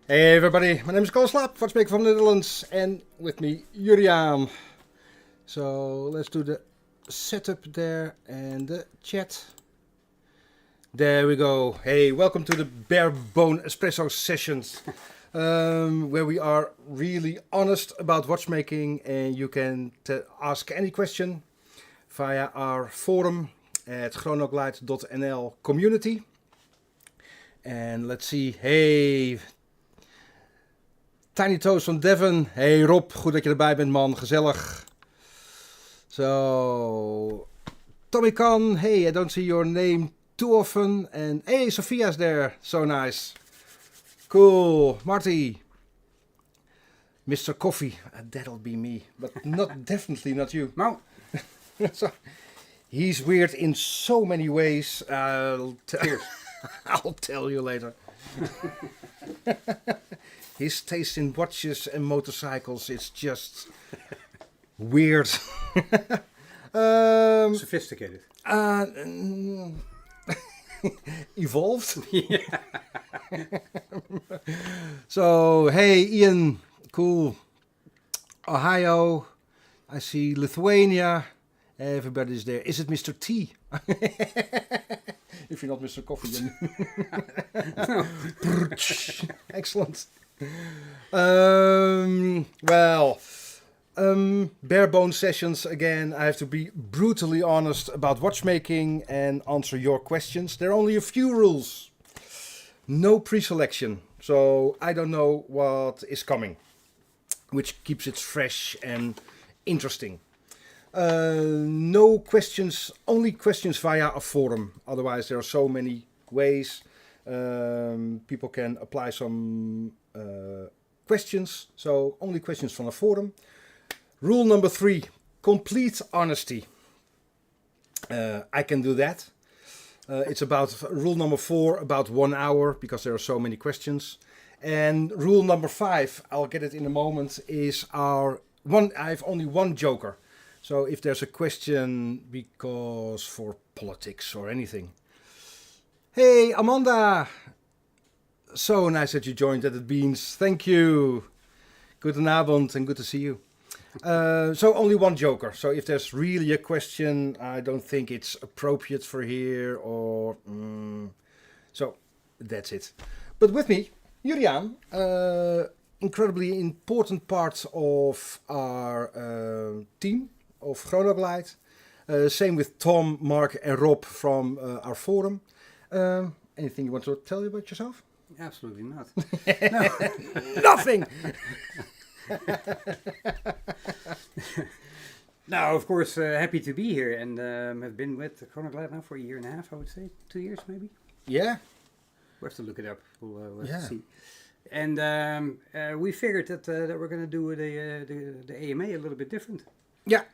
Hey everybody, my name is Kalle Slaap, watchmaker from the Netherlands, and with me Julian. So let's do the setup there and the chat. There we go. Hey, welcome to the bare bone espresso sessions, where we are really honest about watchmaking, and you can ask any question via our forum at chronoglide.nl community. And let's see, hey, Tiny Toes van Devon. Hey Rob, goed dat je erbij bent man, gezellig. So, Tommy Khan, hey, I don't see your name too often. And hey, Sophia's there, so nice. Cool, Marty. Mr. Coffee, that'll be me, but definitely not you. No. So, he's weird in so many ways. Cheers. I'll tell you later. His taste in watches and motorcycles is just weird. Sophisticated. Evolved. Yeah. So, hey Ian, cool. Ohio, I see Lithuania. Everybody's there. Is it Mr. T? If you're not Mr. Coffee, then... Excellent. Bare bone sessions again. I have to be brutally honest about watchmaking and answer your questions. There are only a few rules. No pre-selection. So I don't know what is coming, which keeps it fresh and interesting. No questions, only questions via a forum. Otherwise, there are so many ways people can apply some questions. So only questions from a forum. Rule number 3, complete honesty. I can do that. It's about rule number 4, about 1 hour, because there are so many questions. And rule number 5, I'll get it in a moment, is I have only one joker. So if there's a question because for politics or anything. Hey, Amanda. So nice that you joined at the Beans. Thank you. Goedenavond and good to see you. So only one joker. So if there's really a question, I don't think it's appropriate for here or... so that's it. But with me, Julian, incredibly important part of our team of Chronoglide. Same with Tom, Mark and Rob from our forum. Anything you want to tell you about yourself? Absolutely not. No. Nothing! No, of course, happy to be here and have been with Chronoglide now for a year and a half, I would say. 2 years maybe? Yeah. We'll have to look it up. We'll have to see. And we figured that we're going to do the AMA a little bit different. Yeah.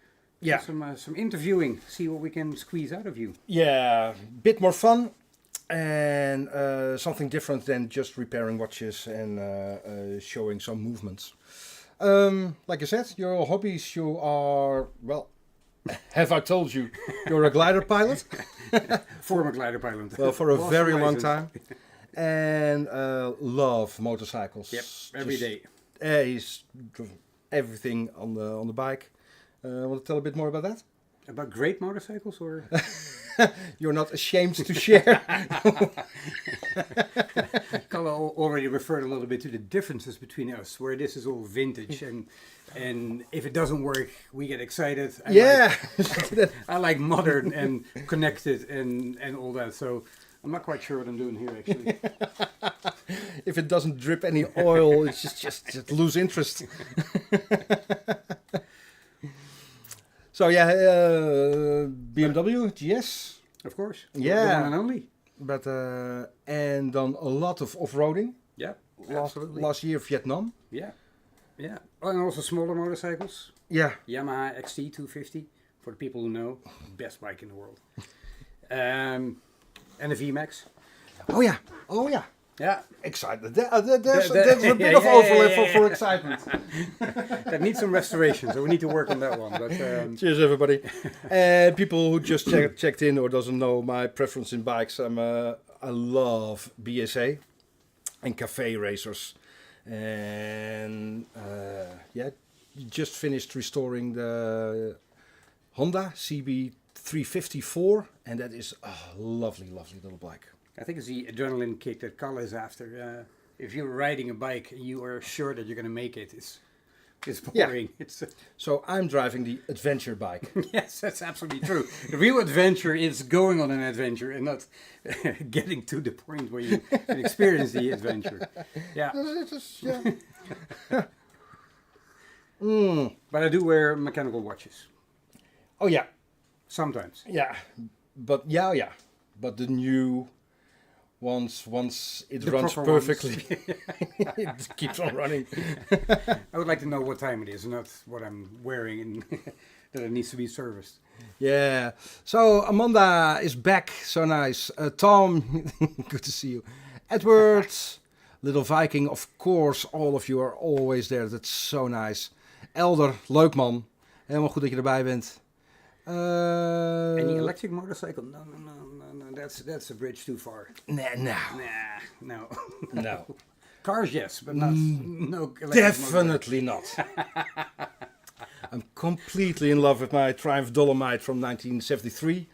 Yeah. Some interviewing, see what we can squeeze out of you. Yeah, bit more fun and something different than just repairing watches and showing some movements. Like I said, your hobbies, you are, well, have I told you, you're a glider pilot? Former glider pilot. Well, for a very long time. And love motorcycles. Yep, every day. He's everything on the bike. Want to tell a bit more about that? About great motorcycles or? You're not ashamed to share. Kalle already referred a little bit to the differences between us, where this is all vintage and if it doesn't work, we get excited. I like modern and connected and all that. So I'm not quite sure what I'm doing here actually. If it doesn't drip any oil, it's just lose interest. So yeah, BMW GS. Of course. Yeah. The one and only. But and done a lot of off-roading. Yeah, absolutely. Last year Vietnam. Yeah. Yeah. And also smaller motorcycles. Yeah. Yamaha XT250 for the people who know, best bike in the world. And a VMAX. Oh yeah. Oh yeah. Yeah. Excited. There's a bit of overlap for excitement. That needs some restoration, so we need to work on that one. But cheers, everybody. People who just checked in or doesn't know my preference in bikes, I love BSA and cafe racers. And yeah, just finished restoring the Honda CB354, and that is a lovely, lovely little bike. I think it's the adrenaline kick that Kalle is after. If you're riding a bike and you are sure that you're going to make it, it's boring. Yeah. It's So I'm driving the adventure bike. yes, that's absolutely true. The real adventure is going on an adventure and not getting to the point where you can experience the adventure. Yeah. Yeah. But I do wear mechanical watches. Oh yeah, Sometimes. yeah, but but the new once it The runs proper ones. perfectly, it keeps on running. I would like to know what time it is, not what I'm wearing and that it needs to be serviced. Yeah. So Amanda is back. So nice. Tom, good to see you. Edward, Little Viking, of course. All of you are always there. That's so nice. Elder, leuk man. Helemaal goed dat je erbij bent. Any electric motorcycle? No. That's a bridge too far. Nah, no. Nah, no. No. Cars, yes, but not no electric Definitely not. I'm completely in love with my Triumph Dolomite from 1973.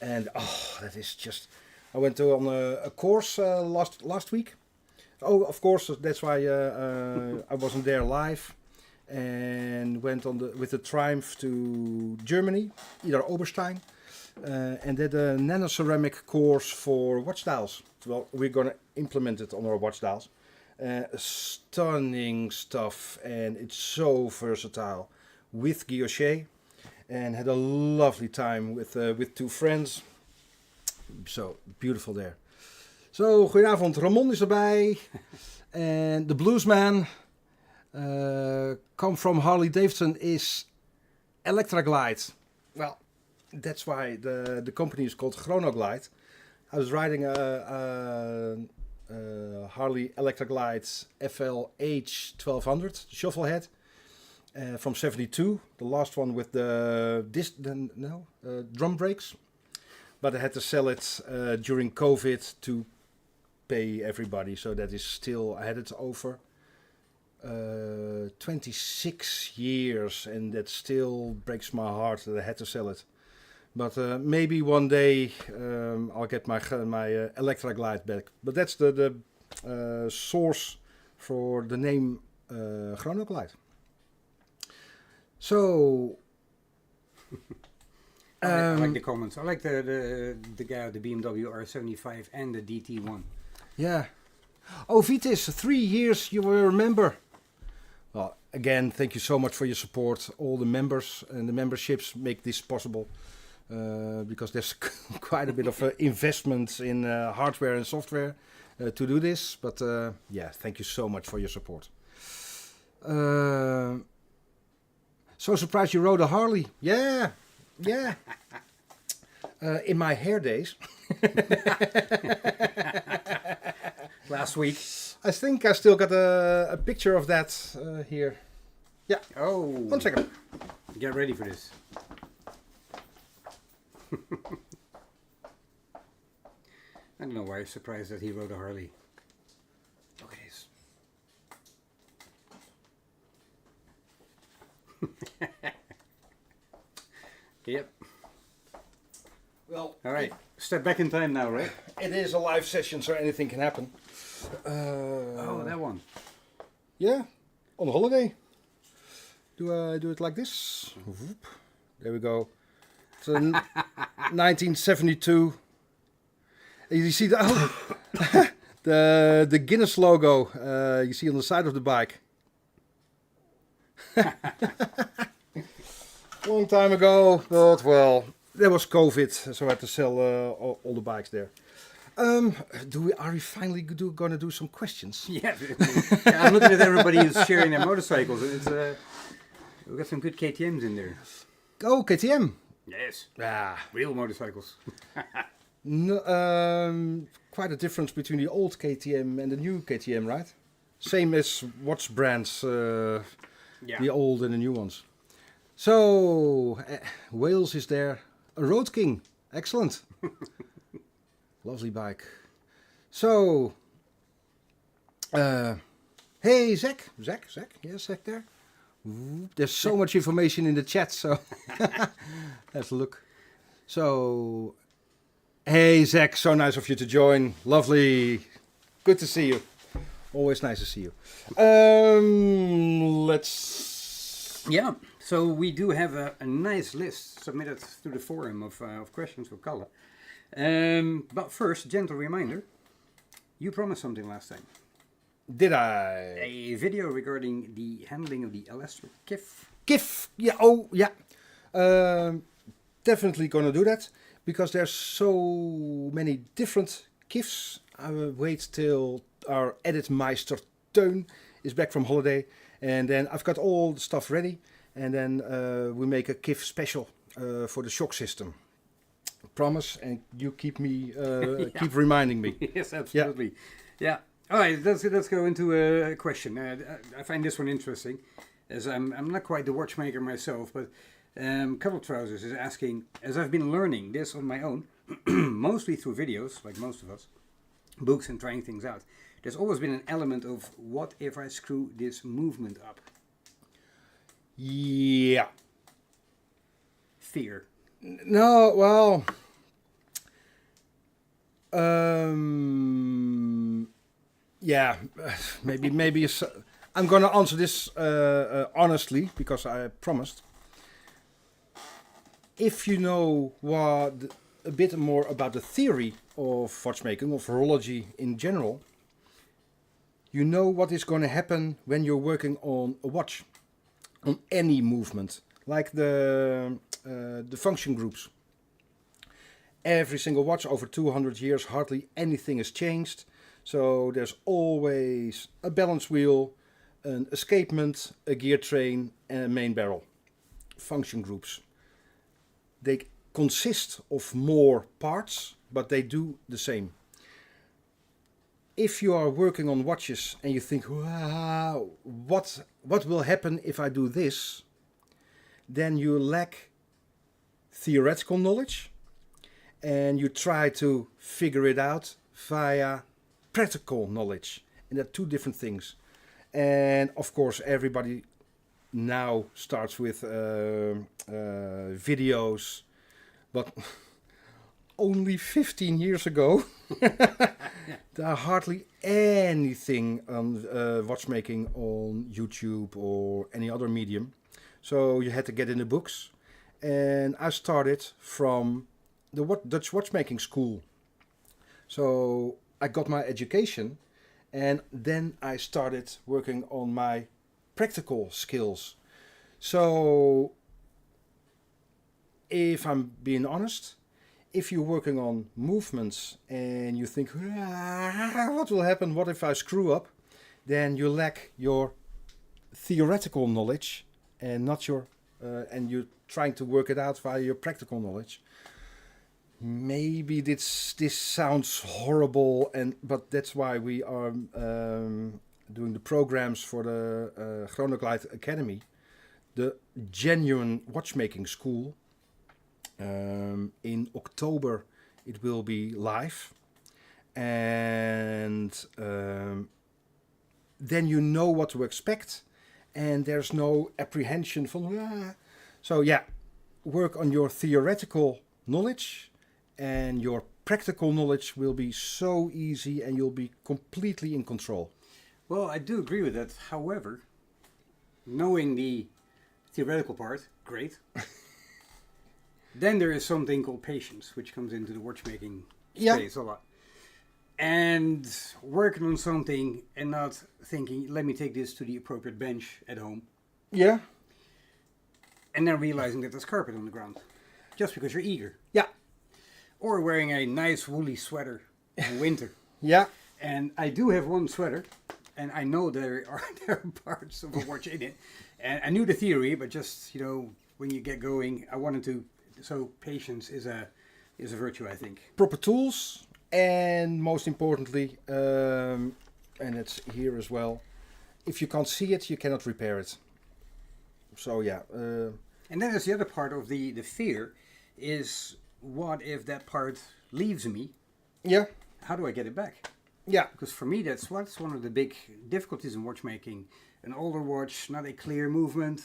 And oh, that is just... I went on a course last week. Oh, of course, that's why I wasn't there live. And went with the Triumph to Germany, either Oberstein. And did a nanoceramic course for watch dials. Well, we're going to implement it on our watch dials. Stunning stuff, and it's so versatile. With guilloche, and had a lovely time with two friends. So beautiful there. So goedenavond, Ramon is erbij. And the Bluesman, come from Harley Davidson, is Electroglide. Well, that's why the company is called Chronoglide. I was riding a Harley Electroglide FLH 1200 Shufflehead from 72, the last one with the drum brakes. But I had to sell it during COVID to pay everybody, so that is still, I had it over 26 years, and that still breaks my heart that I had to sell it. But maybe one day I'll get my Electroglide back. But that's the source for the name Chronoglide. So I like the comments. I like the guy, the BMW R75 and the DT1. Yeah. Oh, Vitis, 3 years, you will remember. Well, again, thank you so much for your support. All the members and the memberships make this possible. Because there's quite a bit of investment in hardware and software to do this. But yeah, thank you so much for your support. So surprised you rode a Harley. Yeah. In my hair days. Last week. I think I still got a picture of that here. Yeah. Oh. 1 second. Get ready for this. I don't know why I'm surprised that he rode a Harley. Okay. Yep. Well, all right. Step back in time now, right? It is a live session, so anything can happen. Oh, that one. Yeah, on holiday. Do I do it like this? Whoop. There we go. It's 1972. You see the Guinness logo you see on the side of the bike. Long time ago, but well, there was COVID, so I had to sell all the bikes there. Are we finally going to do some questions? Yeah, I'm looking at everybody who's sharing their motorcycles. It's we've got some good KTM's in there. Oh, KTM. Yes. Ah, Real motorcycles. no, quite a difference between the old KTM and the new KTM, right? Same as watch brands, Yeah. the old and the new ones. So, Wales is there. A Road King. Excellent. Lovely bike. So, Hey, Zach. Zach. Yes, Zach there. Ooh, there's so much information in the chat, so let's look. So, hey, Zach, so nice of you to join. Lovely. Good to see you. Always nice to see you. Let's... Yeah, so we do have a nice list submitted to the forum of questions for Kalle. But first, gentle reminder, you promised something last time. Did I? A video regarding the handling of the Elastic GIF. GIF, yeah, oh, yeah. Definitely gonna do that, because there's so many different GIFs. I will wait till our edit meister Teun is back from holiday, and then I've got all the stuff ready, and then we make a GIF special for the shock system. Promise, and you keep me, keep reminding me. Yes, absolutely. Yeah. All right, let's go into a question. I find this one interesting, as I'm not quite the watchmaker myself, but Couple Trousers is asking, as I've been learning this on my own, mostly through videos, like most of us, books and trying things out, there's always been an element of, what if I screw this movement up? Yeah. Fear. No, well... yeah, maybe I'm gonna answer this honestly, because I promised. If you know a bit more about the theory of watchmaking, of horology in general, you know what is going to happen when you're working on a watch, on any movement, like the function groups. Every single watch over 200 years, hardly anything has changed. So there's always a balance wheel, an escapement, a gear train, and a main barrel. Function groups. They consist of more parts, but they do the same. If you are working on watches and you think, wow, what will happen if I do this? Then you lack theoretical knowledge, and you try to figure it out via practical knowledge. And they're two different things. And of course, everybody now starts with videos, but only 15 years ago, there are hardly anything on watchmaking on YouTube or any other medium. So you had to get in the books. And I started from the Dutch watchmaking school. So I got my education, and then I started working on my practical skills. So if I'm being honest, if you're working on movements and you think, what will happen, what if I screw up, then you lack your theoretical knowledge and not your and you're trying to work it out via your practical knowledge. Maybe this sounds horrible, but that's why we are doing the programs for the Chronoglide Academy, the genuine watchmaking school. In October it will be live, and then you know what to expect, and there's no apprehension from So yeah, work on your theoretical knowledge, and your practical knowledge will be so easy, and you'll be completely in control. Well, I do agree with that. However, knowing the theoretical part, great. Then there is something called patience, which comes into the watchmaking space a lot. And working on something and not thinking, let me take this to the appropriate bench at home. Yeah. And then realizing that there's carpet on the ground. Just because you're eager. Yeah. Or wearing a nice woolly sweater in winter. Yeah. And I do have one sweater, and I know there are parts of a watch in it. And I knew the theory, but just, when you get going, I wanted to. So patience is a virtue, I think. Proper tools, and most importantly, and it's here as well, if you can't see it, you cannot repair it. So yeah. And then there's the other part of the fear is, what if that part leaves me? Yeah. How do I get it back? Yeah. Because for me, that's one of the big difficulties in watchmaking. An older watch, not a clear movement,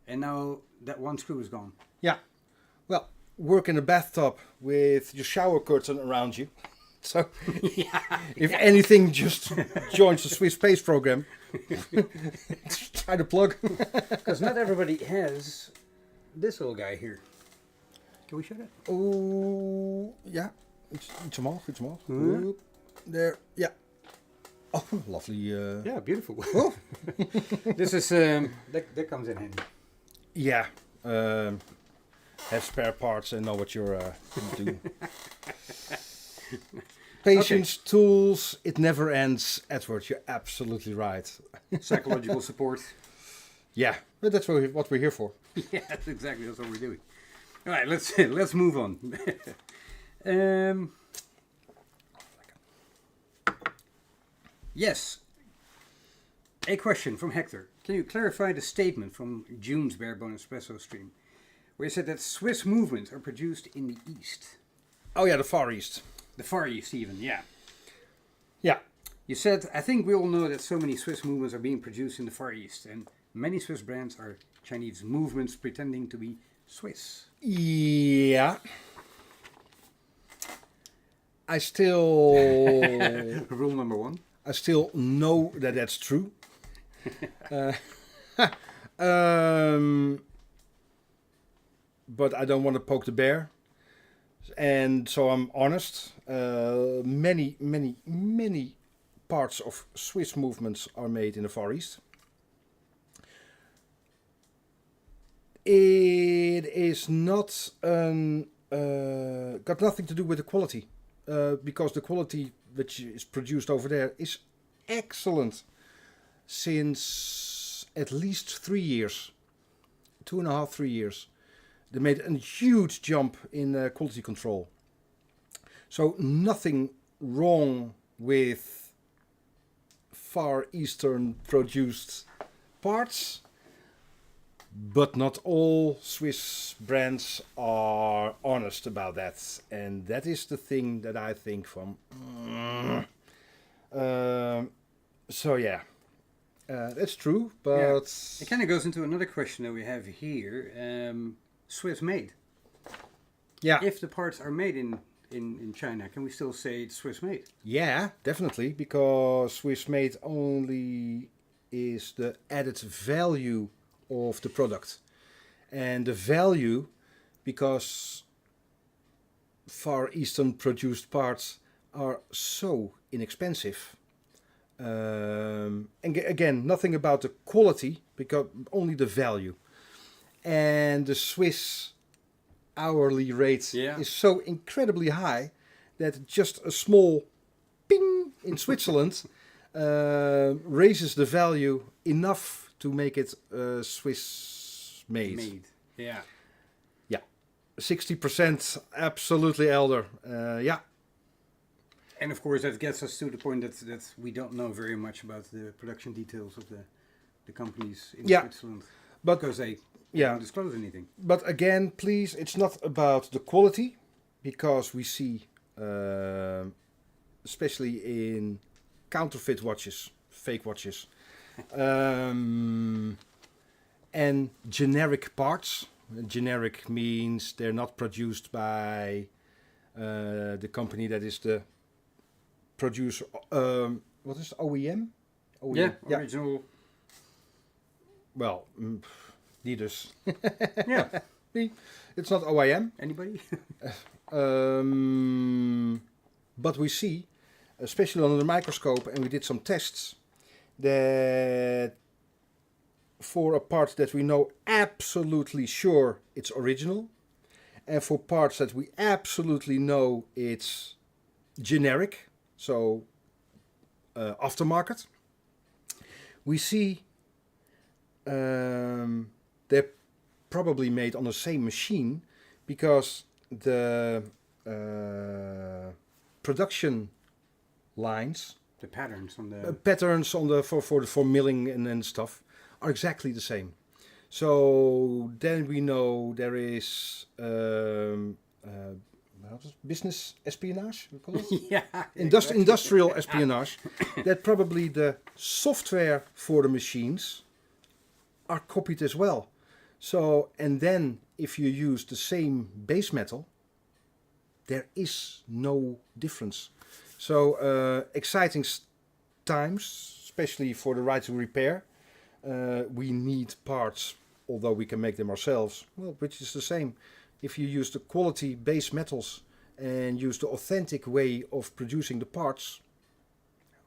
and now that one screw is gone. Yeah. Well, work in a bathtub with your shower curtain around you. So if anything just joins the Swiss Space program, try the plug. Because not everybody has this little guy here. Can we show that? Oh, ja. Iets omhoog, iets omhoog. There, yeah. Oh, lovely. Yeah, beautiful. Oh. This is, that comes in handy. Yeah. Have spare parts and know what you're doing. Patience, tools, it never ends. Edward, you're absolutely right. Psychological support. Yeah, but that's what we're here for. Yeah, that's what we're doing. All right, let's move on. Yes, a question from Hector. Can you clarify the statement from June's Barebone Espresso stream, where he said that Swiss movements are produced in the East? Oh yeah, the Far East. The Far East, even, yeah. Yeah. You said, I think we all know that so many Swiss movements are being produced in the Far East, and many Swiss brands are Chinese movements pretending to be Swiss. Yeah. I still... Rule number one. I still know that that's true. But I don't want to poke the bear. And so I'm honest. Many parts of Swiss movements are made in the Far East. It is not got nothing to do with the quality, because the quality which is produced over there is excellent since at least 3 years, 2.5, 3 years. They made a huge jump in quality control. So nothing wrong with Far Eastern produced parts, but not all Swiss brands are honest about that. And that is the thing that I think from... so yeah, that's true, but... Yeah. It kind of goes into another question that we have here. Swiss made. Yeah. If the parts are made in China, can we still say it's Swiss made? Yeah, definitely, because Swiss made only is the added value of the product. And the value, because Far Eastern produced parts are so inexpensive. And again, nothing about the quality, because only the value. And the Swiss hourly rate is so incredibly high that just a small ping in Switzerland raises the value enough to make it Swiss made. Yeah. Yeah. 60% absolutely elder. Yeah. And of course that gets us to the point that we don't know very much about the production details of the companies in Switzerland. But because they don't disclose anything. But again, please, it's not about the quality, because we see, especially in counterfeit watches, fake watches, and generic parts. Generic means they're not produced by the company that is the producer. What is it, OEM? Yeah, original. Well, Leaders. Yeah. It's not OEM. Anybody? But we see, especially under the microscope, and we did some tests, that for a part that we know absolutely sure it's original, and for parts that we absolutely know it's generic, so aftermarket, we see they're probably made on the same machine, because the production lines, the patterns on the for milling and stuff, are exactly the same. So then we know there is how business espionage, we call it? Yeah. Industrial espionage. That probably the software for the machines are copied as well. So, and then if you use the same base metal, there is no difference. So, exciting times, especially for the right to repair. We need parts, although we can make them ourselves, well, which is the same. If you use the quality base metals and use the authentic way of producing the parts,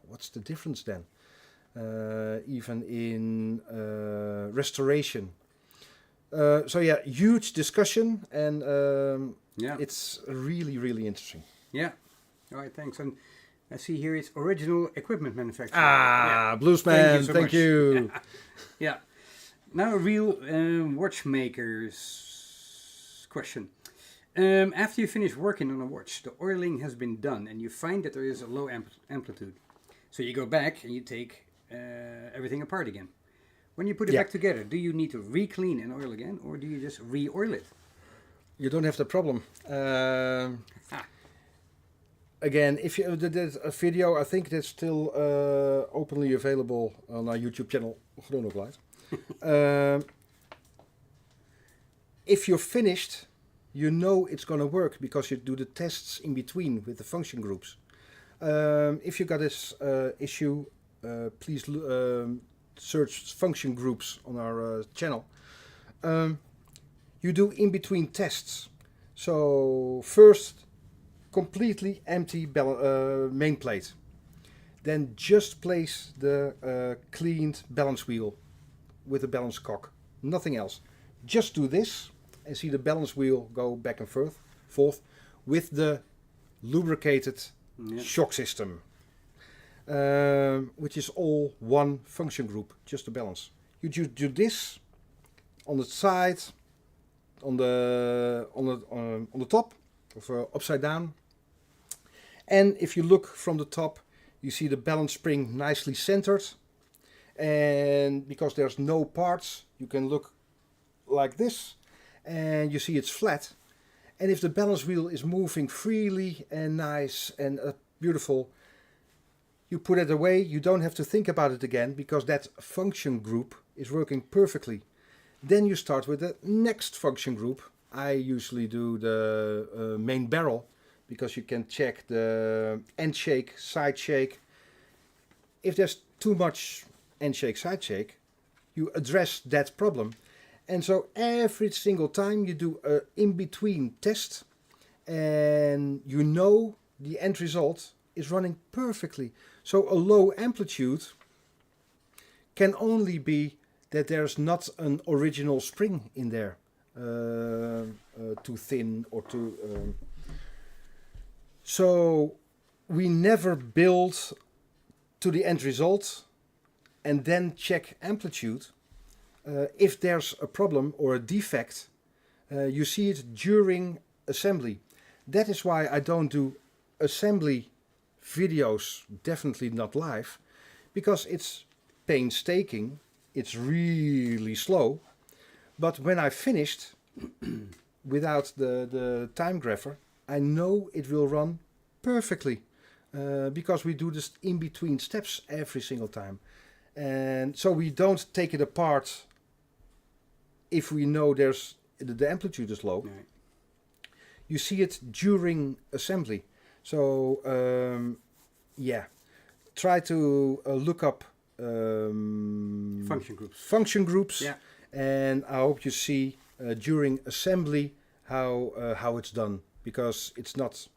what's the difference then? Even in restoration. So yeah, huge discussion, and it's really, really interesting. Yeah. All right, thanks. And I see here it's original equipment manufacturer. Bluesman, thank much. you. Yeah. Now a real watchmaker's question. After you finish working on a watch, the oiling has been done, and you find that there is a low amplitude. So you go back and you take everything apart again. When you put it back together, do you need to re-clean and oil again, or do you just re-oil it? You don't have the problem. Again, if you did a video, I think that's still openly available on our YouTube channel, Chronoglide. If you're finished, you know it's going to work because you do the tests in between with the function groups. If you got this issue, please search function groups on our channel. You do in between tests. So first, completely empty main plate. Then just place the cleaned balance wheel with a balance cock. Nothing else. Just do this and see the balance wheel go back and forth with the lubricated shock system, which is all one function group, just the balance. You do this on the side, on the top, or upside down. And if you look from the top, you see the balance spring nicely centered. And because there's no parts, you can look like this, and you see it's flat. And if the balance wheel is moving freely and nice and beautiful, you put it away. You don't have to think about it again because that function group is working perfectly. Then you start with the next function group. I usually do the main barrel because you can check the end shake, side shake. If there's too much end shake, side shake, you address that problem. And so every single time you do an in-between test, and you know the end result is running perfectly. So a low amplitude can only be that there's not an original spring in there, too thin or too... So we never build to the end result and then check amplitude. If there's a problem or a defect, you see it during assembly. That is why I don't do assembly videos, definitely not live, because it's painstaking, it's really slow. But when I finished, without the time grapher, I know it will run perfectly, because we do this in between steps every single time. And so we don't take it apart if we know there's the amplitude is low. Right. You see it during assembly. So try to look up function groups. Yeah. And I hope you see during assembly how it's done, because it's not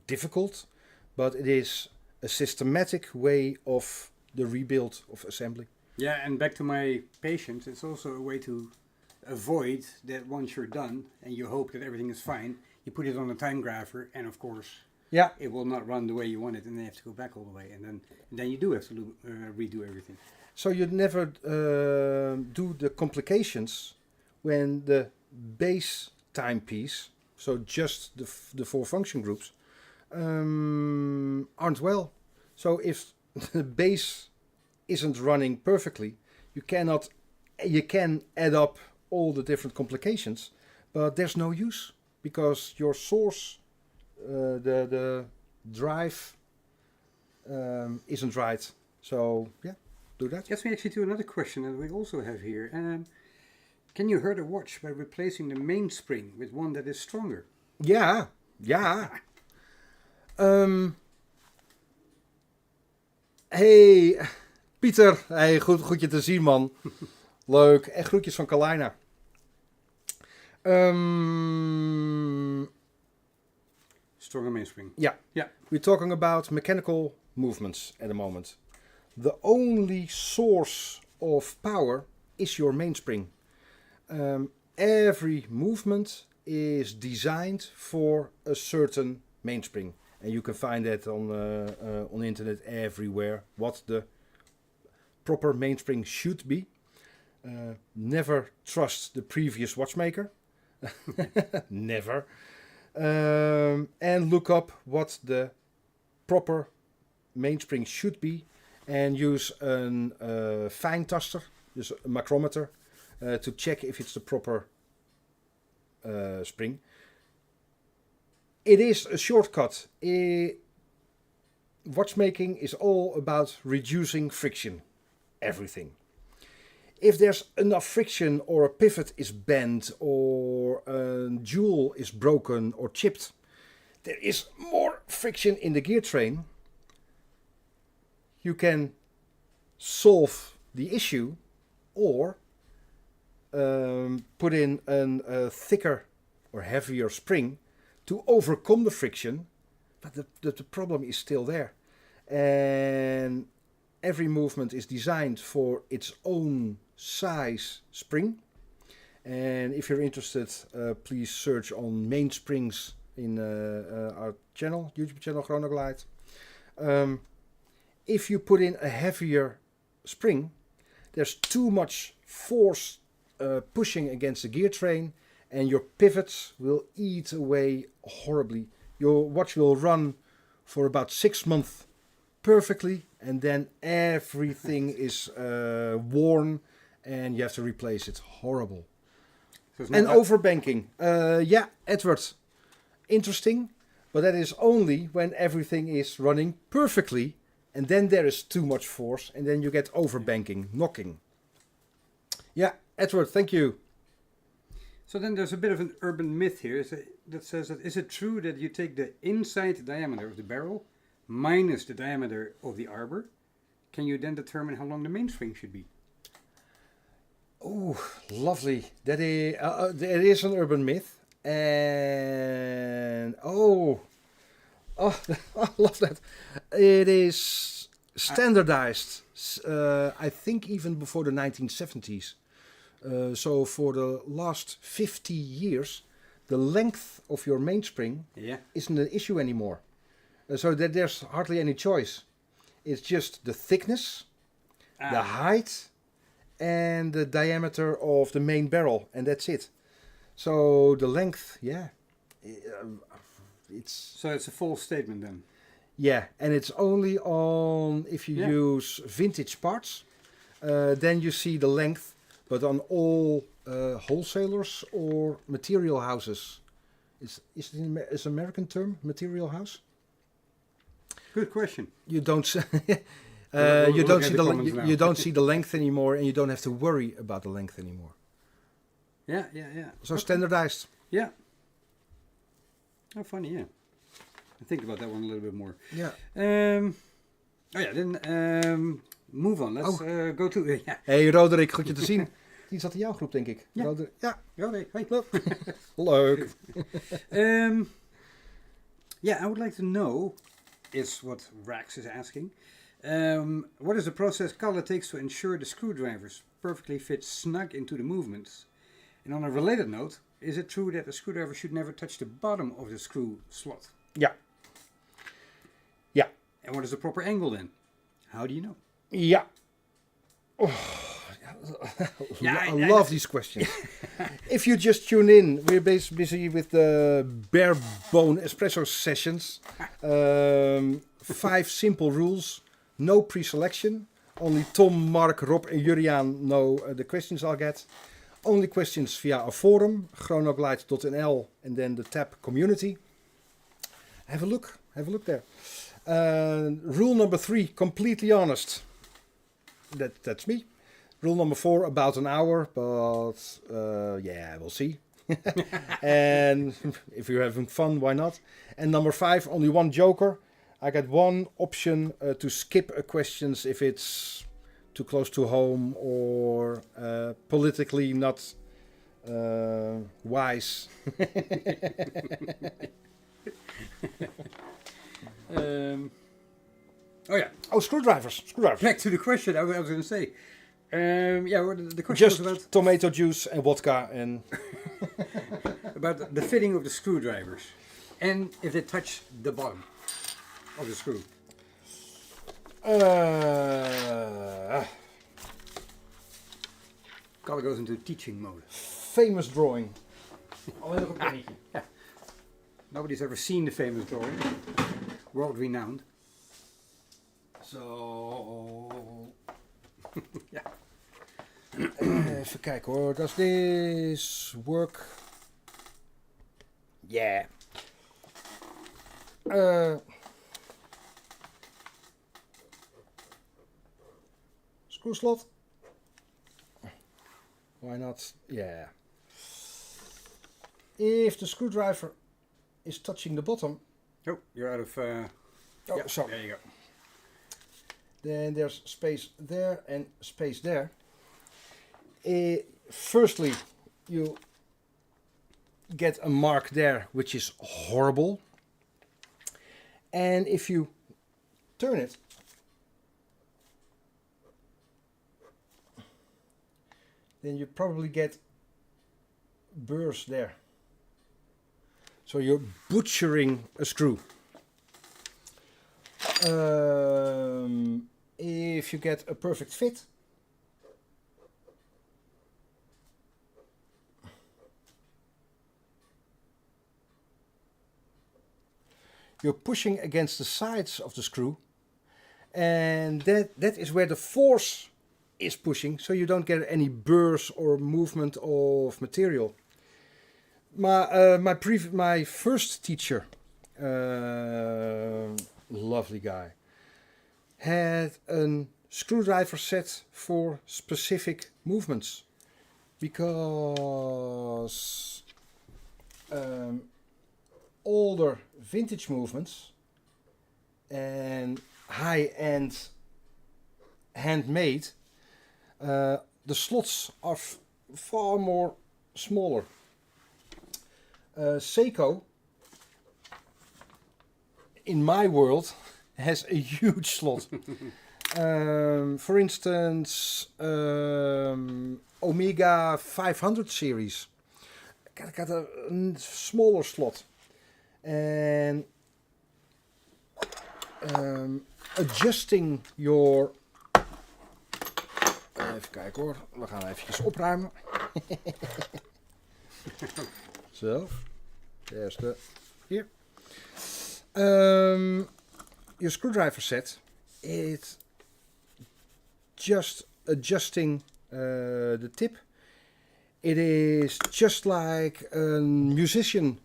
difficult, but it is a systematic way of the rebuild of assembly. Yeah, and back to my patients, it's also a way to avoid that once you're done and you hope that everything is fine, you put it on a time grapher, and of course it will not run the way you want it, and then you have to go back all the way, and then you do have to redo everything. So you never do the complications when the base timepiece, so just the four function groups, aren't well. So if the base isn't running perfectly, you can add up all the different complications, but there's no use because your source the drive isn't right. So yeah, do that. Gets me actually to another question that we also have here. Can you hurt a watch by replacing the mainspring with one that is stronger? Ja, ja. Hey, Pieter. Hey, goed je te zien, man. Leuk. En groetjes van Carolina. Stronger mainspring. Yeah. We're talking about mechanical movements at the moment. The only source of power is your mainspring. Every movement is designed for a certain mainspring. And you can find that on the internet everywhere, what the proper mainspring should be. Never trust the previous watchmaker. Never. And look up what the proper mainspring should be. And use a fine taster, dus a micrometer, to check if it's the proper spring. It is a shortcut. Watchmaking is all about reducing friction. Everything. If there's enough friction or a pivot is bent or a jewel is broken or chipped, there is more friction in the gear train. You can solve the issue or put in a thicker or heavier spring to overcome the friction, but the problem is still there. And every movement is designed for its own size spring. And if you're interested, please search on mainsprings in our channel, YouTube channel Chronoglide. If you put in a heavier spring, there's too much force pushing against the gear train, and your pivots will eat away horribly. Your watch will run for about 6 months perfectly, and then everything is worn, and you have to replace it. Horrible. So and overbanking. Yeah, Edward. Interesting, but that is only when everything is running perfectly. And then there is too much force, and then you get overbanking, knocking. Yeah, Edward, thank you. So then there's a bit of an urban myth here that says that is it true that you take the inside diameter of the barrel minus the diameter of the arbor? Can you then determine how long the mainspring should be? Oh, lovely. That is an urban myth. And Oh, I love that. It is standardized, I think even before the 1970s. So for the last 50 years, the length of your mainspring isn't an issue anymore. So that there's hardly any choice. It's just the thickness, the height, and the diameter of the main barrel, and that's it. So the length, So it's a false statement then? Yeah, and it's only on if you use vintage parts, then you see the length, but on all wholesalers or material houses. Is it an American term, material house? Good question. You don't you don't see the length anymore, and you don't have to worry about the length anymore. Yeah. So standardized. Yeah. Oh, funny, yeah. I think about that one a little bit more. Yeah. Then move on. Let's go to... Hey Roderick, goed je te zien. Die zat in jouw groep, denk ik. Ja. Roderick, hey. Leuk. I would like to know, is what Rax is asking, what is the process Kalle takes to ensure the screwdrivers perfectly fit snug into the movements? And on a related note, is it true that a screwdriver should never touch the bottom of the screw slot? Yeah. And what is the proper angle then? How do you know? Yeah. I love these questions. If you just tune in, we're busy with the bare bone espresso sessions. 5 simple rules. No pre-selection. Only Tom, Mark, Rob and Juriaan know the questions I'll get. Only questions via a forum, chronoglide.nl, and then the tab community. have a look. Have a look there. Rule number 3, completely honest. That's me. Rule number 4, about an hour, but yeah, we'll see. And if you're having fun, why not? And number 5, only one joker. I got one option to skip a questions if it's too close to home or politically not wise. Oh yeah. Oh, screwdrivers. Back to the question. I was going to say. Yeah, well, the question Just was about tomato juice and vodka and about the fitting of the screwdrivers, and if they touch the bottom of the screw. Kalle goes into teaching mode. Famous drawing. Alleen nog een pennetje. Yeah. Nobody's ever seen the famous drawing. World renowned. So. Ja. Even kijken hoor. Does this work? Yeah. Screw slot. Why not? Yeah. If the screwdriver is touching the bottom. Oh, you're out of. Oh, yeah, sorry. there you go. Then there's space there and space there. Firstly, you get a mark there, which is horrible. And if you turn it, then you probably get burrs there. So you're butchering a screw. If you get a perfect fit, you're pushing against the sides of the screw, and that is where the force is pushing, so you don't get any burrs or movement of material. My first teacher, lovely guy, had a screwdriver set for specific movements, because older vintage movements and high-end handmade, the slots are far more smaller. Seiko, in my world, has a huge slot. For instance, Omega 500 series got a smaller slot. And adjusting your... Even kijken hoor, we gaan eventjes opruimen. Zo, there's the... Here. Your screwdriver set, it's just adjusting the tip. It is just like a musician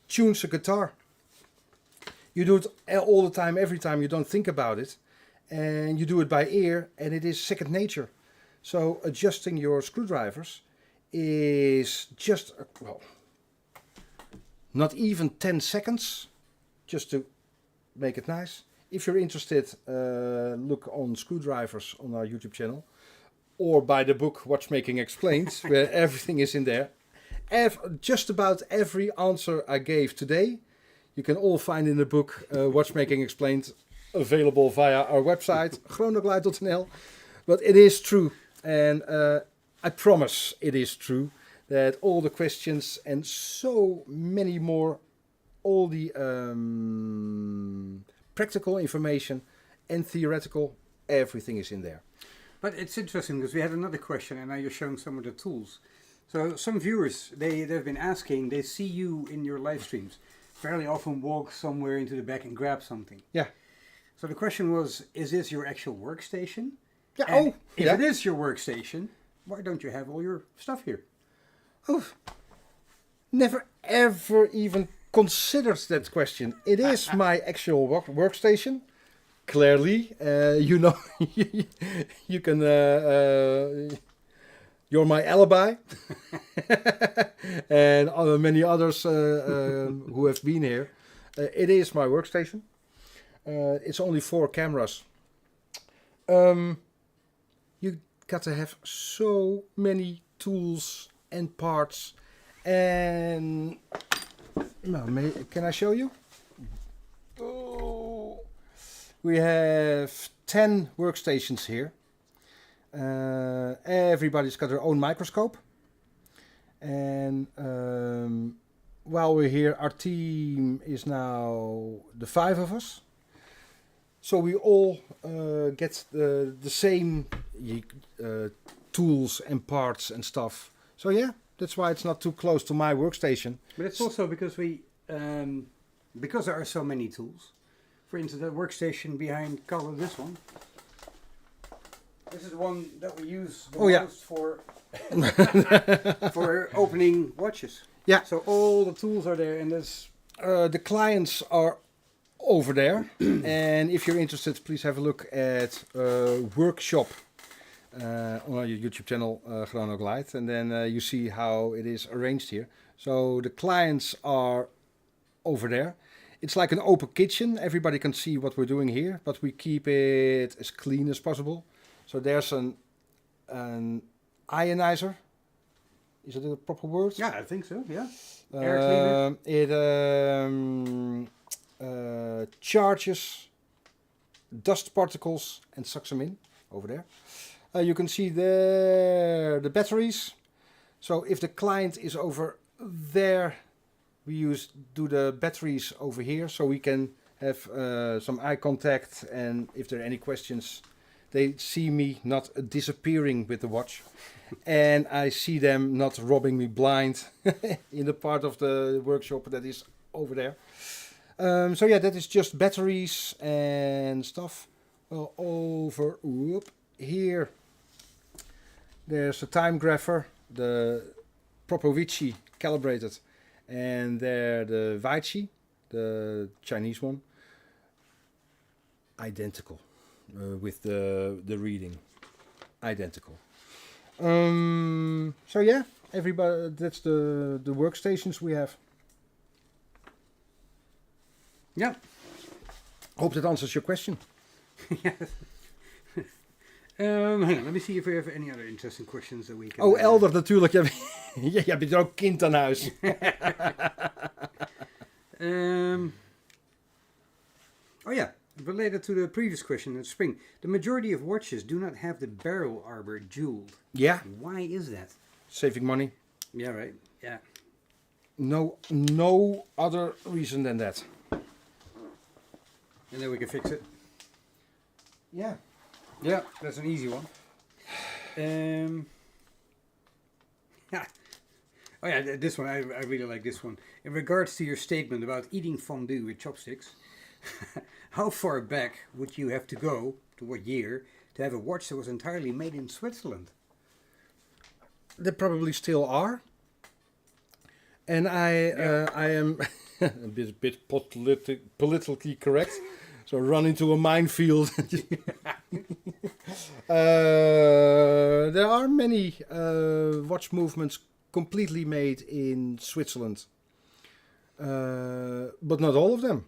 tunes a guitar. You do it all the time, every time. You don't think about it, and you do it by ear, and it is second nature. So adjusting your screwdrivers is just well, not even 10 seconds, just to make it nice. If you're interested, look on screwdrivers on our YouTube channel, or buy the book Watchmaking Explained, where everything is in there. Just about every answer I gave today, you can all find in the book Watchmaking Explained, available via our website, chronoglide.nl. But it is true, and I promise it is true, that all the questions and so many more, all the practical information and theoretical, everything is in there. But it's interesting because we had another question, and now you're showing some of the tools. So some viewers, they've been asking, they see you in your live streams fairly often walk somewhere into the back and grab something. Yeah. So the question was, is this your actual workstation? Yeah. And if it is your workstation, why don't you have all your stuff here? Oh, never ever even considered that question. It is my actual workstation. Clearly, you know, you can. You're my alibi, and many others who have been here. It is my workstation. It's only 4 cameras. You got to have so many tools and parts, and can I show you? Oh, we have 10 workstations here. Everybody's got their own microscope, and while we're here, our team is now the 5 of us. So we all get the same tools and parts and stuff. So yeah, that's why it's not too close to my workstation. But it's also because because there are so many tools. For instance, the workstation behind Kalle, this one. This is the one that we use the most for for opening watches. Yeah. So all the tools are there, and there's the clients are over there. And if you're interested, please have a look at workshop on our YouTube channel, Chronoglide, and then you see how it is arranged here. So the clients are over there. It's like an open kitchen. Everybody can see what we're doing here, but we keep it as clean as possible. So there's an ionizer. Is it a proper word? Yeah, I think so. Yeah. Air cleaner. It charges dust particles and sucks them in over there. You can see there the batteries. So if the client is over there, we do the batteries over here, so we can have some eye contact, and if there are any questions, they see me not disappearing with the watch, and I see them not robbing me blind in the part of the workshop that is over there. So yeah, that is just batteries and stuff. Well, over here, there's a time grapher, the Propovici calibrated, and there the Weichi, the Chinese one, identical. With the reading, identical. So yeah, everybody. That's the workstations we have. Yeah. Hope that answers your question. Yes. Hang on, let me see if we have any other interesting questions that we can. Oh, Elder natuurlijk. Je hebt er ook kind aan huis. Oh yeah. Related to the previous question in spring, the majority of watches do not have the barrel arbor jeweled. Yeah. Why is that? Saving money. Yeah, right. Yeah. No other reason than that. And then we can fix it. Yeah. Yeah, that's an easy one. Oh yeah, this one, I really like this one. In regards to your statement about eating fondue with chopsticks, how far back would you have to go, to what year, to have a watch that was entirely made in Switzerland? They probably still are. And I am a bit politically correct, so run into a minefield. There are many watch movements completely made in Switzerland, but not all of them.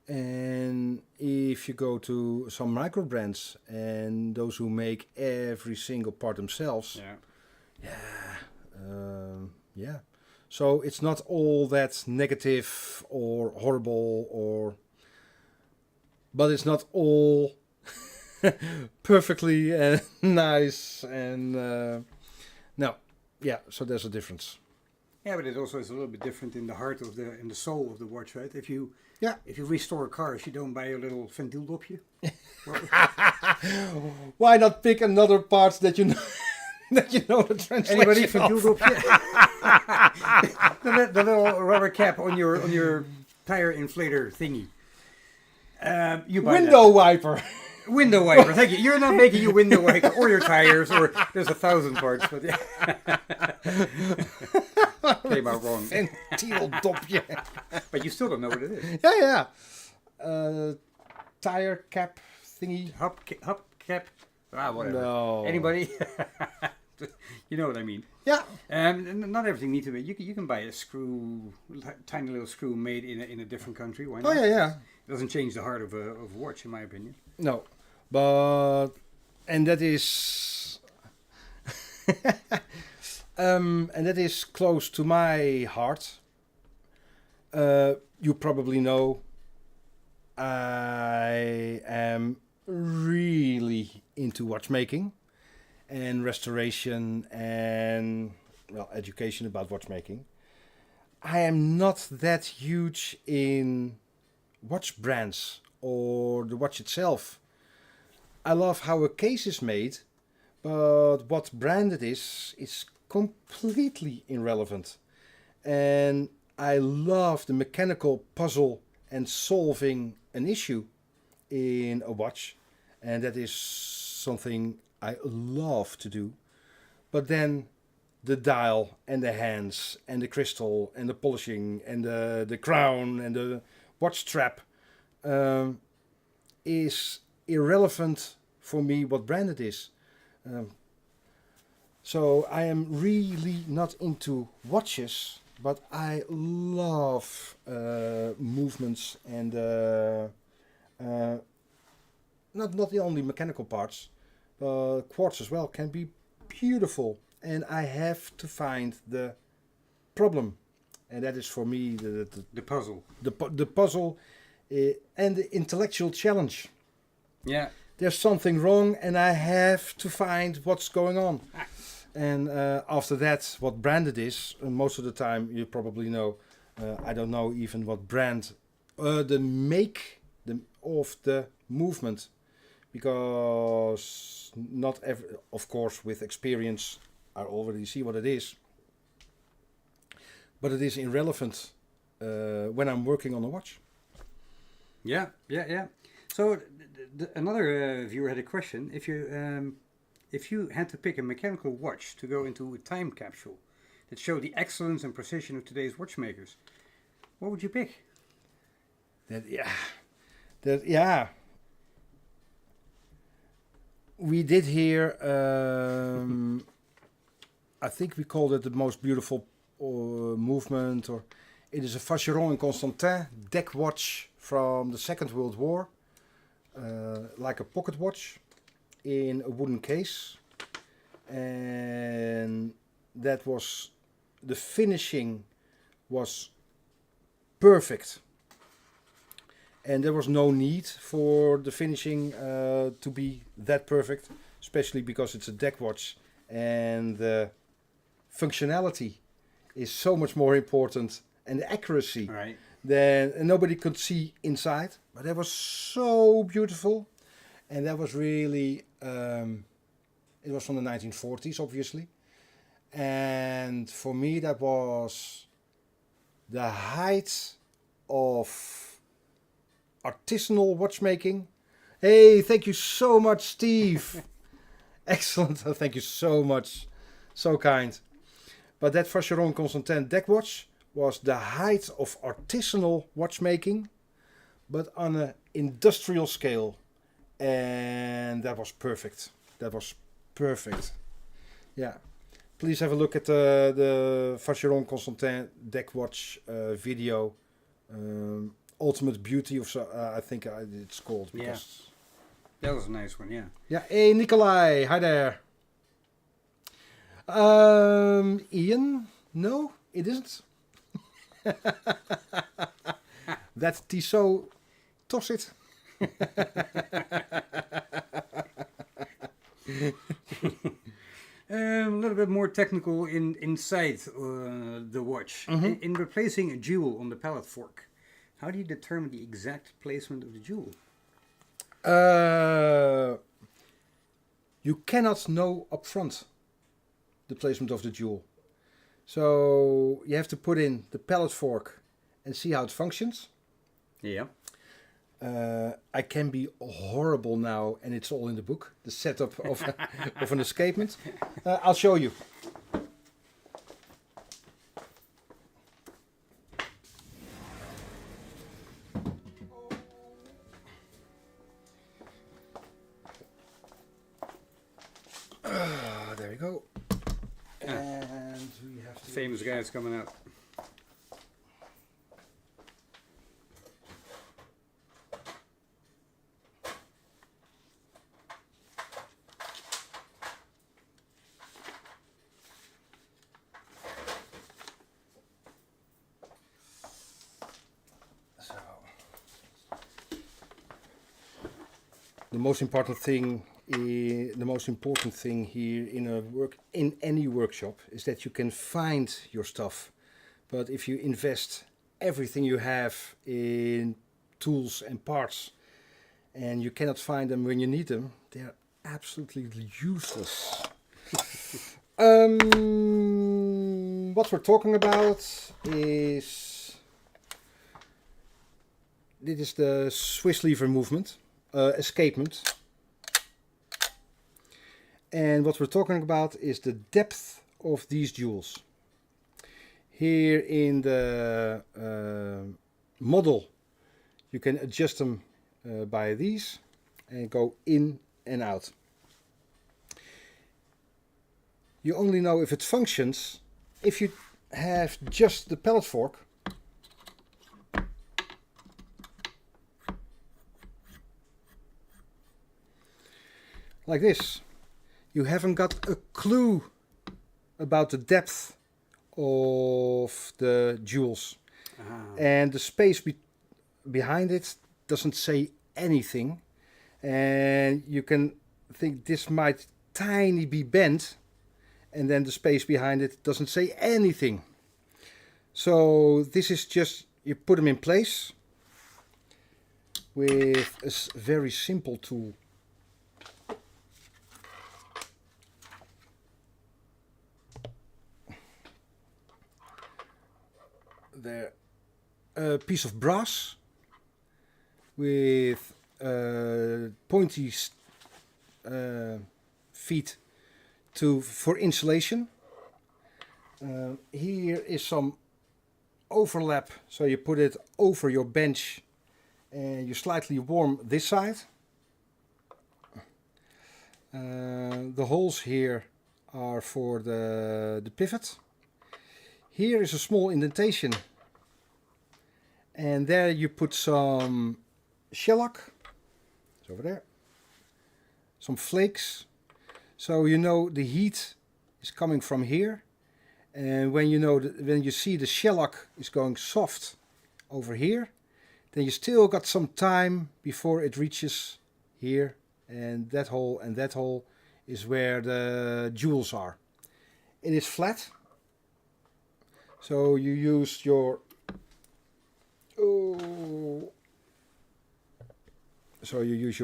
And if you go to some micro brands and those who make every single part themselves, yeah. So it's not all that negative or horrible, but it's not all perfectly nice and no, yeah. So there's a difference. Yeah, but it also is a little bit different in the heart of in the soul of the watch, right? If you restore cars, you don't buy a little ventieldopje. Why not pick another part that you know that you know the translation Anybody of? ventieldopje? the little rubber cap on your tire inflator thingy. You buy window wiper. Window wiper. Thank you. You're not making your window wiper or your tires, or there's 1,000 parts, but yeah. came out wrong. Ventieldopje. But you still don't know what it is. Yeah. Tire cap thingy. Hubcap. Whatever. No. Anybody? You know what I mean. Yeah. Not everything needs to be. You can buy a screw, tiny little screw made in a different country. Why not? Oh yeah. It doesn't change the heart of a watch, in my opinion. No, and that is and that is close to my heart. You probably know I am really into watchmaking and restoration and education about watchmaking. I am not that huge in watch brands or the watch itself. I love how a case is made, but what brand it is completely irrelevant. And I love the mechanical puzzle and solving an issue in a watch, and that is something I love to do. But then the dial and the hands and the crystal and the polishing and the crown and the watch strap is irrelevant for me what brand it is. So I am really not into watches, but I love movements and not the only mechanical parts, but quartz as well can be beautiful. And I have to find the problem, and that is for me The puzzle. The puzzle and the intellectual challenge. Yeah. There's something wrong, and I have to find what's going on. And after that, what brand it is, most of the time you probably know. I don't know even what brand, the make of the movement, because not every, of course, with experience, I already see what it is. But it is irrelevant when I'm working on a watch. Yeah. So another viewer had a question. If you had to pick a mechanical watch to go into a time capsule that showed the excellence and precision of today's watchmakers, what would you pick? We did here. I think we called it the most beautiful movement, or it is a Vacheron and Constantin deck watch from the Second World War, like a pocket watch in a wooden case, and that was the finishing was perfect, and there was no need for the finishing to be that perfect, especially because it's a deck watch and the functionality is so much more important, and the accuracy. Right. Then nobody could see inside, but that was so beautiful, and that was really it was from the 1940s, obviously, and for me that was the height of artisanal watchmaking. Hey, thank you so much, Steve. Excellent. Thank you so much, so kind. But that Vacheron Constantin deck watch was the height of artisanal watchmaking, but on an industrial scale. And that was perfect. That was perfect. Yeah. Please have a look at the Vacheron Constantin deck watch video. Ultimate Beauty, of I think it's called. Because yeah. That was a nice one, yeah. Yeah. Hey, Nikolai. Hi there. Ian? No, it isn't. That Tissot toss it. A little bit more technical inside the watch. Mm-hmm. In replacing a jewel on the pallet fork, how do you determine the exact placement of the jewel? You cannot know upfront the placement of the jewel. So you have to put in the pallet fork and see how it functions. Yeah. I can be horrible now, and it's all in the book, the setup of, of an escapement. I'll show you. famous guys coming out. The most important thing here in any workshop is that you can find your stuff. But if you invest everything you have in tools and parts and you cannot find them when you need them, they are absolutely useless. What we're talking about is this is the Swiss lever movement. Escapement. And what we're talking about is the depth of these jewels. Here in the model you can adjust them by these and go in and out. You only know if it functions if you have just the pallet fork like this. You haven't got a clue about the depth of the jewels. And the space behind it doesn't say anything. And you can think this might tiny be bent, and then the space behind it doesn't say anything. So this is just, you put them in place with a very simple tool. There, a piece of brass with pointy feet for insulation. Here is some overlap, so you put it over your bench and you slightly warm this side. The holes here are for the pivot. Here is a small indentation, and there you put some shellac, it's over there, some flakes, so you know the heat is coming from here, and when you see the shellac is going soft over here, then you still got some time before it reaches here, and that hole is where the jewels are. It is flat. So you use your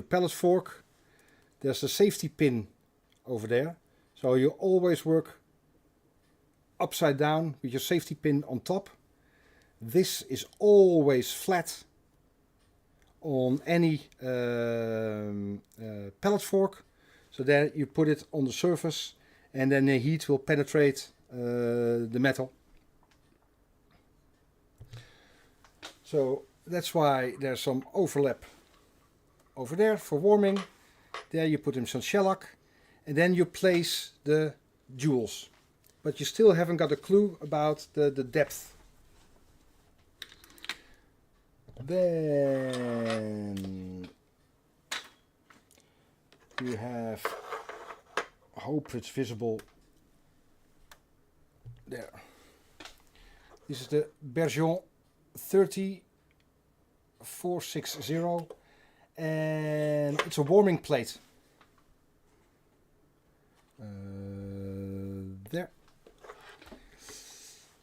pallet fork. There's a safety pin over there. So you always work upside down with your safety pin on top. This is always flat on any pallet fork. So there you put it on the surface and then the heat will penetrate the metal. So that's why there's some overlap over there for warming. There you put in some shellac and then you place the jewels. But you still haven't got a clue about the depth. Then you have, I hope it's visible, there. This is the Bergeon 30460 and it's a warming plate.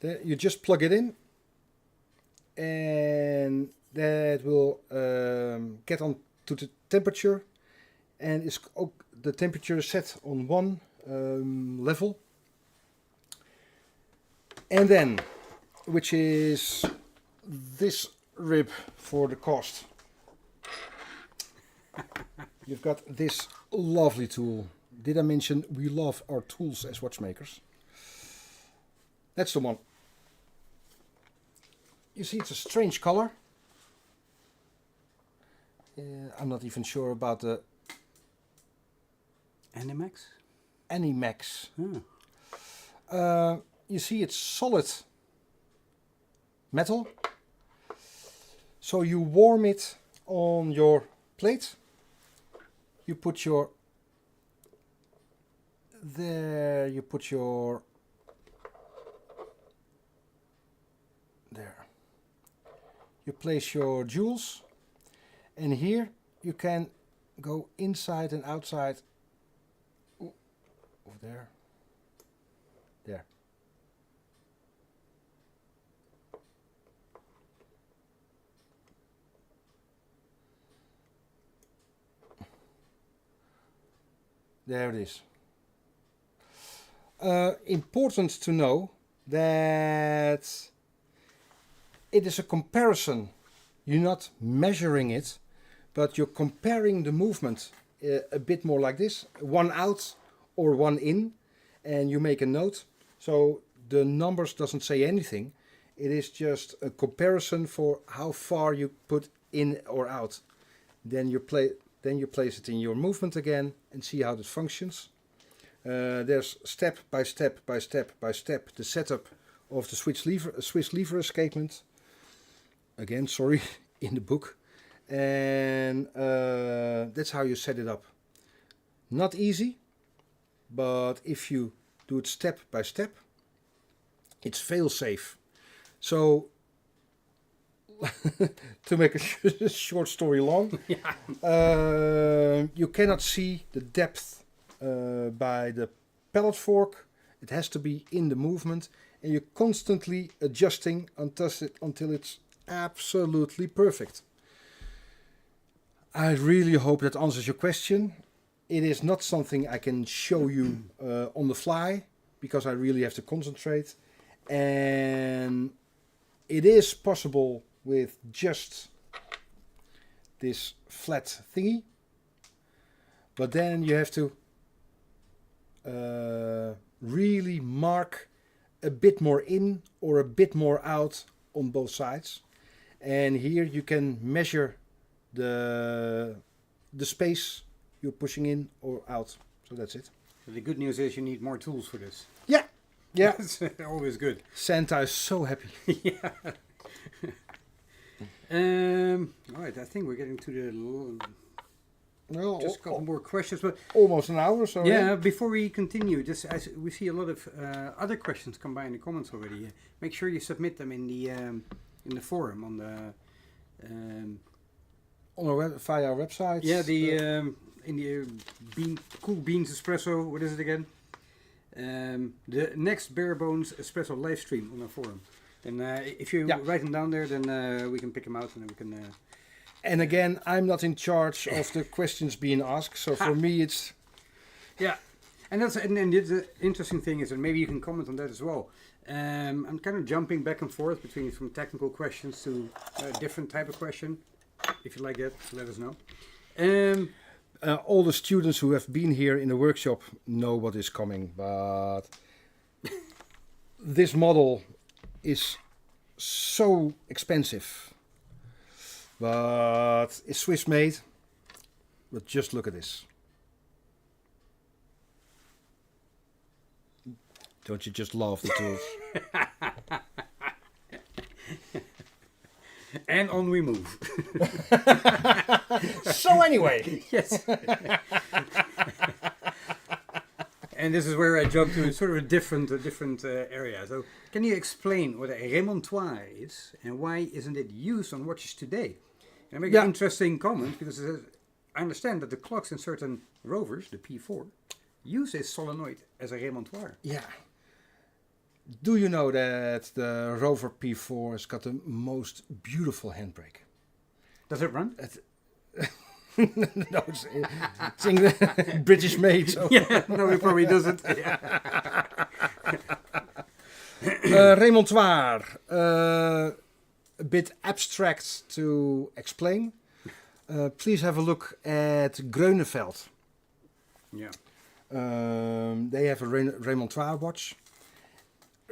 There you just plug it in and that will get on to the temperature, and is the temperature is set on one level, and then which is this rib for the cost. You've got this lovely tool. Did I mention we love our tools as watchmakers? That's the one. You see it's a strange color. I'm not even sure about the Animax? Animax. Hmm. you see it's solid metal. So you warm it on your plate. You put your there. You place your jewels, and here you can go inside and outside. Ooh, over there. There. There it is. Important to know that it is a comparison. You're not measuring it, but you're comparing the movement a bit more like this. One out or one in, and you make a note. So the numbers doesn't say anything. It is just a comparison for how far you put in or out. Then you place it in your movement again and see how it functions. There's step by step by step by step the setup of the Swiss lever escapement. Again, sorry, in the book. And that's how you set it up. Not easy, but if you do it step by step, it's fail-safe. So, to make a short story long, you cannot see the depth by the pallet fork. It has to be in the movement, and you're constantly adjusting until it's absolutely perfect. I really hope that answers your question. It is not something I can show you on the fly, because I really have to concentrate. And it is possible with just this flat thingy, but then you have to really mark a bit more in or a bit more out on both sides. And here you can measure the space you're pushing in or out. So that's it. So the good news is you need more tools for this. Yeah. Yeah. That's always good. Santa is so happy. Yeah. All right, I think we're getting to just a couple more questions, but almost an hour. So yeah. Before we continue, just as we see a lot of other questions come by in the comments already. Make sure you submit them in the forum on the via our website. Yeah, in the Cool Beans Espresso. What is it again? The next Bare Bones Espresso live stream on our forum. And if you write them down there, then we can pick them out and then we can. And again, I'm not in charge of the questions being asked, so for me it's. Yeah, and the interesting thing is, and maybe you can comment on that as well. I'm kind of jumping back and forth from technical questions to a different type of question. If you like that, let us know. All the students who have been here in the workshop know what is coming, but this model is so expensive, but it's Swiss made. But just look at this. Don't you just love the tools? And on we move. So anyway. Yes. And this is where I jump to sort of a different area. So can you explain what a remontoire is and why isn't it used on watches today? And I make an interesting comment because I understand that the clocks in certain rovers, the P4, use a solenoid as a remontoire. Yeah. Do you know that the Rover P4 has got the most beautiful handbrake? Does it run? No, it's English, British made. So. Yeah, no, it probably doesn't. Yeah. Remontoire, a bit abstract to explain. Please have a look at Groeneveld. Yeah. They have a remontoire watch.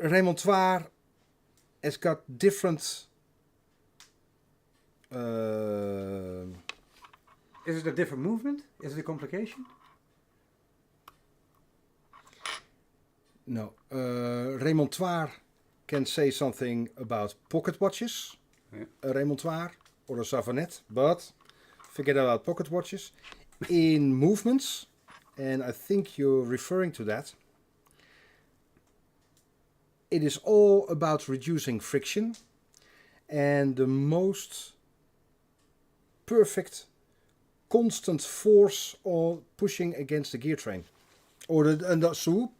Remontoire has got different. Is it a different movement? Is it a complication? No. Remontoir can say something about pocket watches. Yeah. A remontoir or a savonette, but forget about pocket watches. In movements, and I think you're referring to that, it is all about reducing friction, and the most perfect constant force or pushing against the gear train. Or the swoop.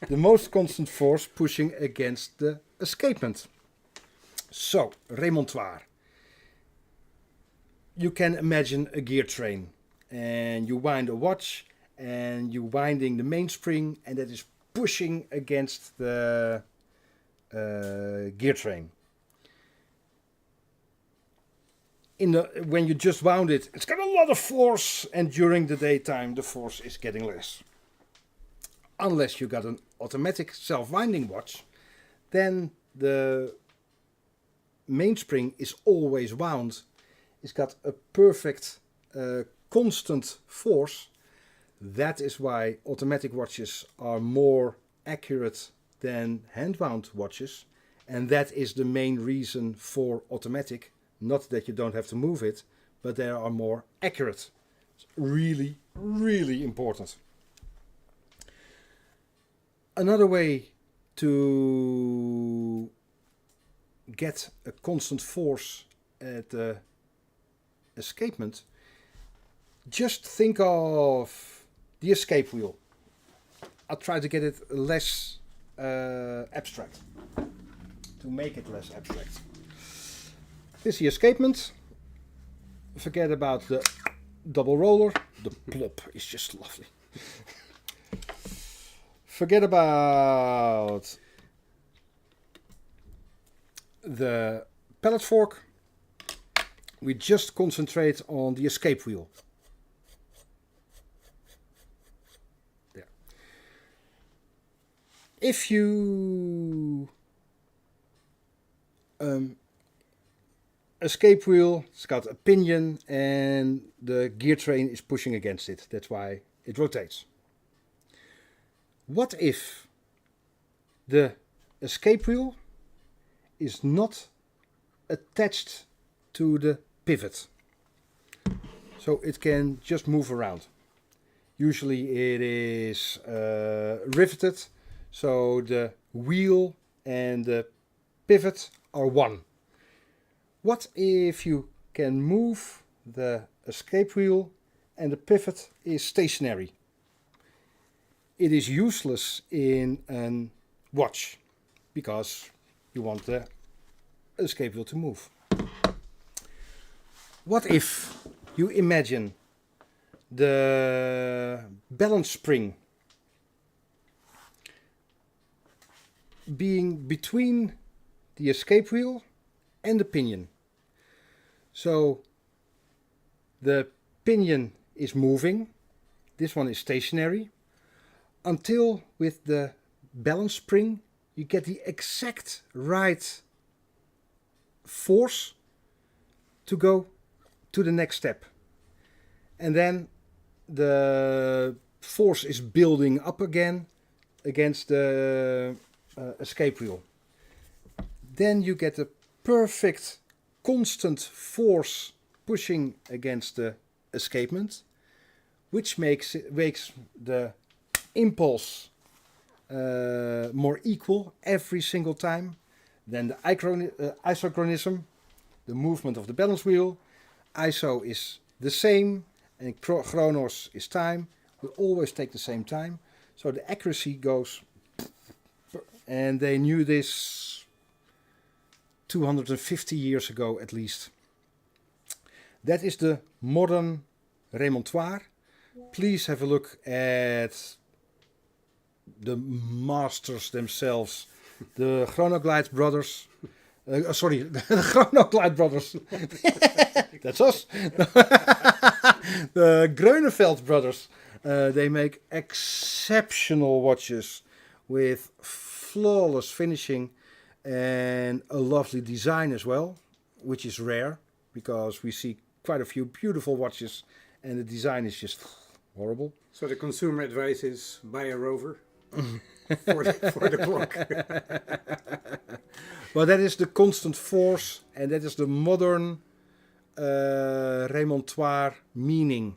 The most constant force pushing against the escapement. So, remontoir. You can imagine a gear train, and you wind a watch, and you're winding the mainspring, and that is pushing against the gear train. When you just wound it, it's got a lot of force, and during the daytime the force is getting less. Unless you got an automatic self-winding watch, then the mainspring is always wound. It's got a perfect constant force. That is why automatic watches are more accurate than hand-wound watches, and that is the main reason for automatic. Not that you don't have to move it, but they are more accurate. It's really, really important. Another way to get a constant force at the escapement, just think of the escape wheel. I'll try to get it less abstract, to make it less abstract. This is the escapement. Forget about the double roller. The plop is just lovely. Forget about the pallet fork. We just concentrate on the escape wheel. There. If you escape wheel, it's got a pinion and the gear train is pushing against it. That's why it rotates. What if the escape wheel is not attached to the pivot? So it can just move around. Usually it is riveted, so the wheel and the pivot are one. What if you can move the escape wheel and the pivot is stationary? It is useless in a watch because you want the escape wheel to move. What if you imagine the balance spring being between the escape wheel and the pinion? So the pinion is moving, this one is stationary, until with the balance spring you get the exact right force to go to the next step. And then the force is building up again against the escape wheel. Then you get a perfect constant force pushing against the escapement, which makes the impulse more equal every single time. Then the isochronism, the movement of the balance wheel, iso is the same and chronos is time, will always take the same time. So the accuracy goes, and they knew this 250 years ago at least. That is the modern remontoir. Please have a look at the masters themselves, the Chronoglide brothers. Sorry, the Chronoglide brothers. That's us. The Groeneveld brothers. They make exceptional watches with flawless finishing and a lovely design as well, which is rare because we see quite a few beautiful watches and the design is just horrible. So the consumer advice is buy a rover for the clock. Well, that is the constant force, and that is the modern remontoir meaning.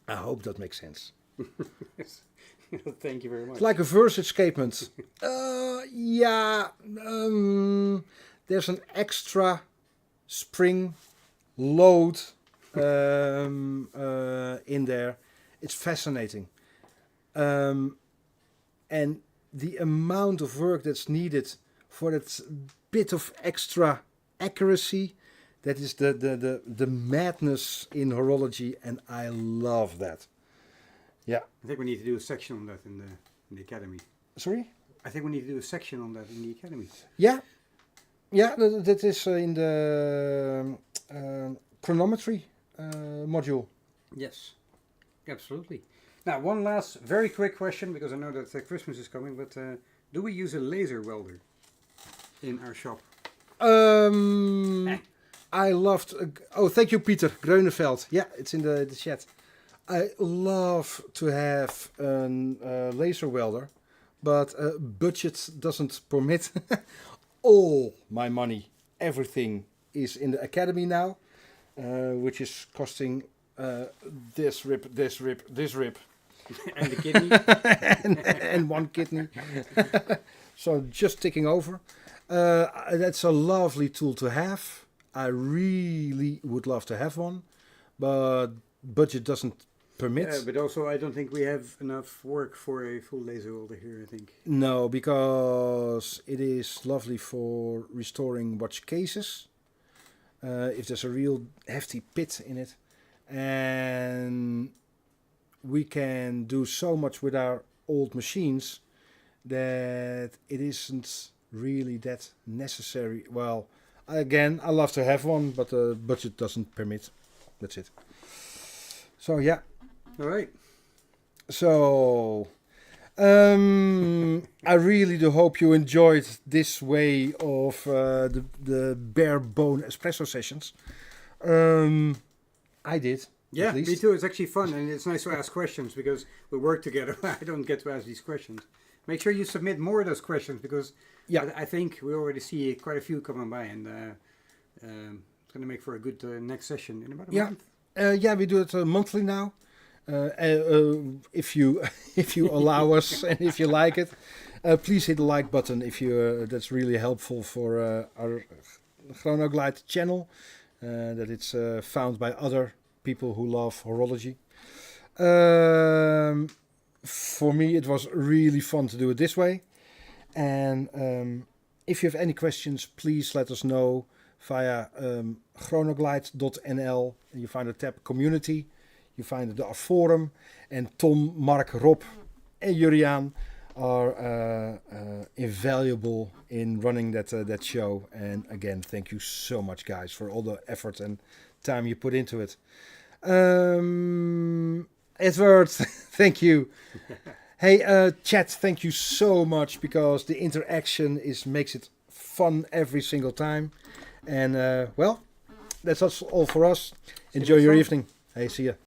I hope that makes sense. Yes. Thank you very much. It's like a verse escapement. There's an extra spring load in there. It's fascinating. And the amount of work that's needed for that bit of extra accuracy, that is the madness in horology, and I love that. Yeah. I think we need to do a section on that in the academy. Sorry? I think we need to do a section on that in the academy. Yeah. Yeah, that is in the chronometry module. Yes, absolutely. Now, one last very quick question, because I know that Christmas is coming, but do we use a laser welder in our shop? I loved... thank you, Peter Greuneveld. Yeah, it's in the chat. I love to have a laser welder, but budget doesn't permit. All my money, everything is in the academy now, which is costing this rip, And the kidney. and one kidney. So just ticking over. That's a lovely tool to have. I really would love to have one, but budget doesn't permit. But also, I don't think we have enough work for a full laser welder here, I think. No, because it is lovely for restoring watch cases. If there's a real hefty pit in it. And we can do so much with our old machines that it isn't really that necessary. Well, again, I love to have one, but the budget doesn't permit. That's it. So, yeah. All right. So, I really do hope you enjoyed this way of the bare bone espresso sessions. I did. Yeah, at least. me too. It's actually fun, and it's nice to ask questions because we work together. I don't get to ask these questions. Make sure you submit more of those questions because I think we already see quite a few coming by, and it's going to make for a good next session in about a month. We do it monthly now. If you allow us and if you like it, please hit the like button if you. That's really helpful for our Chronoglide channel. That it's found by other people who love horology. For me, it was really fun to do it this way. And if you have any questions, please let us know via chronoglide.nl. You find the tab Community. You find our forum. And Tom, Mark, Rob and Juriaan are invaluable in running that show. And again, thank you so much, guys, for all the effort and time you put into it. Edward, thank you. Hey, chat, thank you so much because the interaction makes it fun every single time. And well, that's all for us. Enjoy your evening. Hey, see ya.